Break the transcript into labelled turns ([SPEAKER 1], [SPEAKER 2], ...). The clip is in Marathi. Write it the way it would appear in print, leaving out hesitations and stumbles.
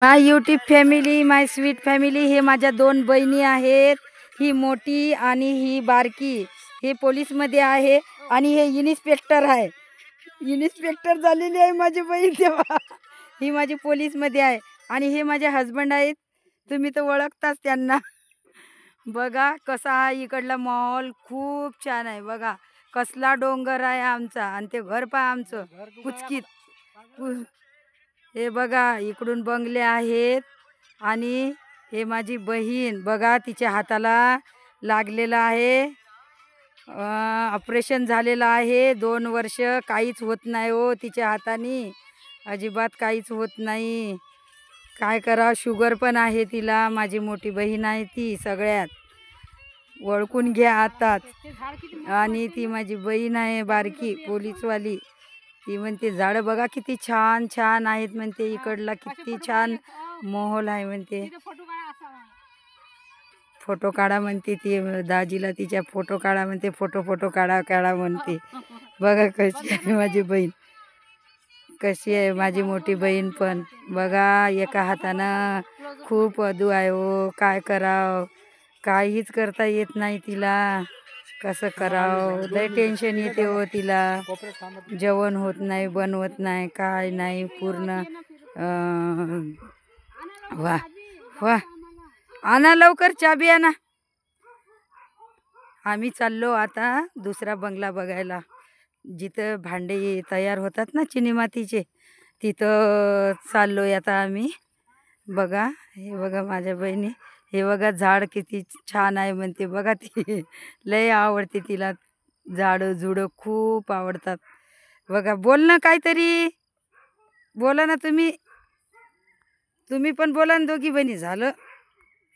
[SPEAKER 1] माय यूट्यूब फॅमिली, माय स्वीट फॅमिली, हे माझ्या दोन बहिणी आहेत. ही मोठी आणि ही बारकी. हे पोलीसमध्ये आहे आणि हे इन्स्पेक्टर आहे. इन्स्पेक्टर झालेली आहे माझी बहीण तेव्हा. ही माझी पोलीसमध्ये आहे आणि हे माझे हस्बंड आहेत. तुम्ही तर ओळखताच त्यांना. बघा कसा हा इकडला माहोल खूप छान आहे. बघा कसला डोंगर आहे आमचा आणि ते घर पहा आमचं कुचकीत. हे बघा इकडून बंगले आहेत आणि हे माझी बहीण बघा तिच्या हाताला लागलेलं आहे. ऑपरेशन झालेलं आहे 2 वर्ष. काहीच होत नाही हो तिच्या हाताने, अजिबात काहीच होत नाही. काय करा, शुगर पण आहे तिला. माझी मोठी बहीण आहे ती सगळ्यात. ओळखून घ्या आताच. आणि ती माझी बहीण आहे बारकी पोलीसवाली. ती म्हणते झाडं बघा किती छान छान आहेत म्हणते. इकडला किती छान माहोल आहे म्हणते. फोटो काढा म्हणते ती दाजीला, तिच्या फोटो काढा म्हणते. फोटो काढा म्हणते. बघा कशी आहे माझी बहीण, कशी आहे माझी मोठी बहीण पण. बघा एका हातानं खूप अदू आहे हो. काय करावं, काहीच करता येत नाही तिला. कसं करावं, लय टेन्शन येते हो तिला. जेवण होत नाही, बनवत नाही, काय नाही पूर्ण. वा वा, आणा लवकर चाबी आणा. आम्ही चाललो आता दुसरा बंगला बघायला, जिथं भांडे तयार होतात ना चिनी मातीचे, तिथं चाललोय आता आम्ही. बघा हे बघा माझ्या बहिणी. हे बघा झाड किती छान आहे म्हणते. बघा ती लय आवडते तिला, झाडं झुडं खूप आवडतात. बघा बोल ना काहीतरी, बोला ना तुम्ही. तुम्ही पण बोला ना दोघी बहिणी. झालं